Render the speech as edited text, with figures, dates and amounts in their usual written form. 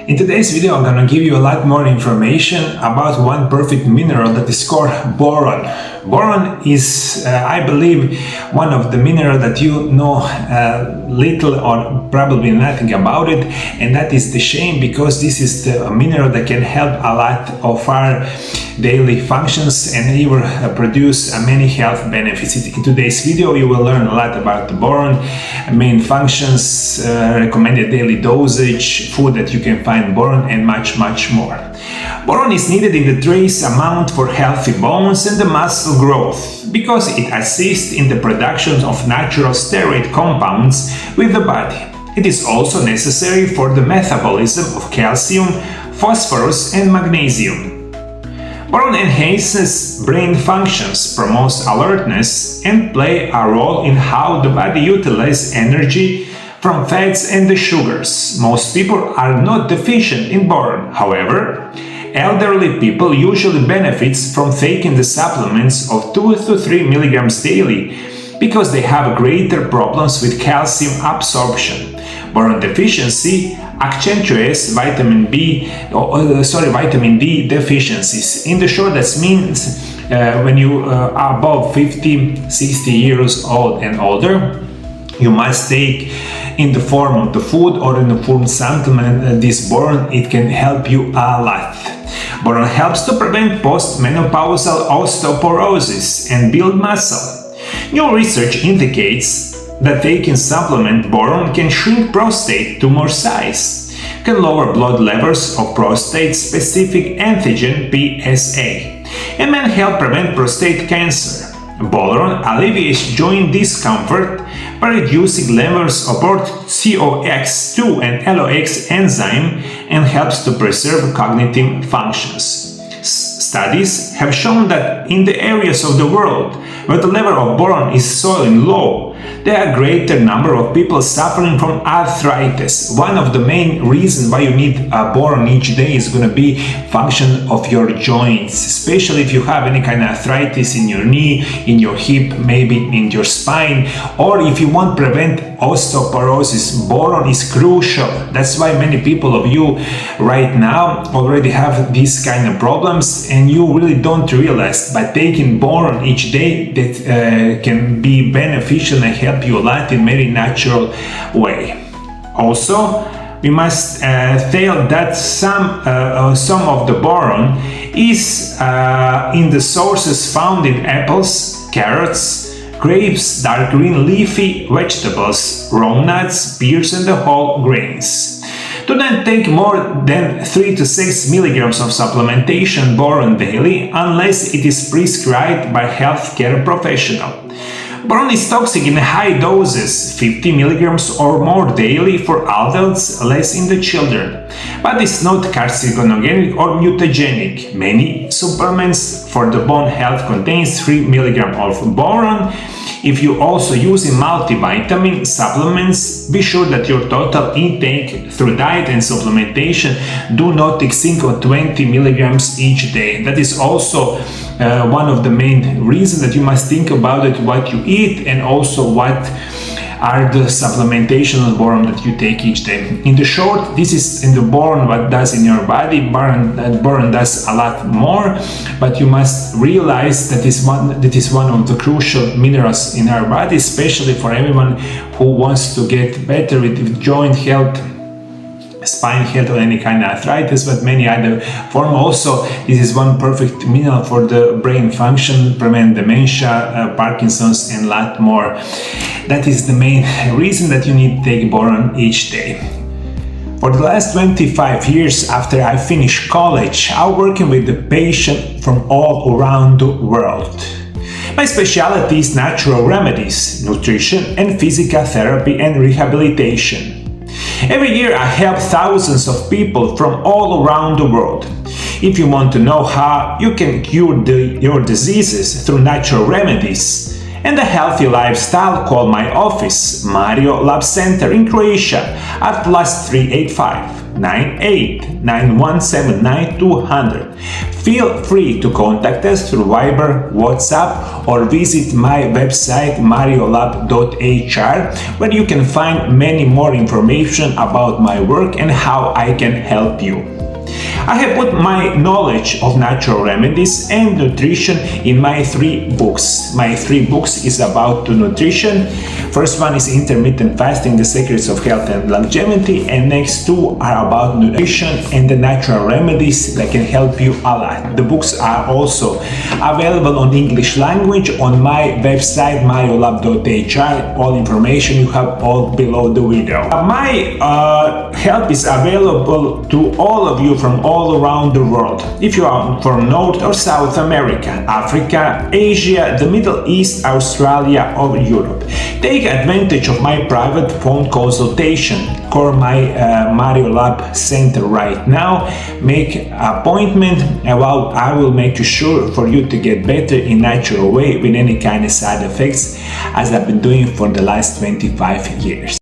In today's video, I'm gonna give you a lot more information about one perfect mineral that is called boron. Boron is, I believe, one of the minerals that you know little or probably nothing about it, and that is the shame, because this is the mineral that can help a lot of our daily functions and even produce many health benefits. In today's video, you will learn a lot about the boron, main functions, recommended daily dosage, food that you can find boron, and much more. Boron is needed in the trace amount for healthy bones and the muscle growth because it assists in the production of natural steroid compounds with the body. It is also necessary for the metabolism of calcium, phosphorus, and magnesium. Boron enhances brain functions, promotes alertness, and play a role in how the body utilizes energy from fats and the sugars. Most people are not deficient in boron. However, elderly people usually benefit from taking the supplements of 2 to 3 milligrams daily because they have greater problems with calcium absorption. Boron deficiency accentuates vitamin D deficiencies. In the short, that means when you are above 50, 60 years old and older, you must take in the form of the food or in the form supplement this boron. It can help you a lot. Boron helps to prevent postmenopausal osteoporosis and build muscle. New research indicates that taking supplement boron can shrink prostate tumor size, can lower blood levels of prostate-specific antigen PSA, and may help prevent prostate cancer. Boron alleviates joint discomfort by reducing levels of both COX-2 and LOX enzyme and helps to preserve cognitive functions. Studies have shown that in the areas of the world where the level of boron is so low, there are a greater number of people suffering from arthritis. One of the main reasons why you need boron each day is going to be function of your joints, especially if you have any kind of arthritis in your knee, in your hip, maybe in your spine, or if you want to prevent osteoporosis. Boron is crucial. That's why many people of you right now already have these kind of problems, and you really don't realize by taking boron each day that can be beneficial and help you a lot in very natural way. Also, we must tell that some of the boron is in the sources found in apples, carrots, grapes, dark green leafy vegetables, raw nuts, pears, and the whole grains. Do not take more than 3 to 6 milligrams of supplementation boron daily unless it is prescribed by a healthcare professional. Boron is toxic in high doses, 50 milligrams or more daily for adults, less in the children, but is not carcinogenic or mutagenic. Many supplements for the bone health contains 3 milligrams of boron. If you also use multivitamin supplements, be sure that your total intake through diet and supplementation do not exceed 20 milligrams each day. That is also one of the main reasons that you must think about it, what you eat, and also what are the supplementation of boron that you take each day. In the short, this is in the boron what does in your body. Boron does a lot more, but you must realize that is one of the crucial minerals in our body, especially for everyone who wants to get better with joint health, spine health, or any kind of arthritis, but many other forms. Also, this is one perfect mineral for the brain function, prevent dementia, Parkinson's, and a lot more. That is the main reason that you need to take boron each day. For the last 25 years after I finished college, I'm working with the patient from all around the world. My specialty is natural remedies, nutrition, and physical therapy and rehabilitation. Every year I help thousands of people from all around the world. If you want to know how you can cure your diseases through natural remedies and a healthy lifestyle, call my office, MarioLab Center in Croatia at +385 989179 Feel free to contact us through Viber, WhatsApp, or visit my website MarioLab.hr, where you can find many more information about my work and how I can help you. I have put my knowledge of natural remedies and nutrition in my 3 books. My 3 books is about nutrition. First one is Intermittent Fasting, The Secrets of Health and Longevity, and next 2 are about nutrition and the natural remedies that can help you a lot. The books are also available on English language on my website MarioLab.hr. All information you have all below the video. My help is available to all of you from all around the world. If you are from North or South America, Africa, Asia, the Middle East, Australia, or Europe, take advantage of my private phone consultation. Call my MarioLab Center right now. Make an appointment and I will make sure for you to get better in natural way with any kind of side effects, as I've been doing for the last 25 years.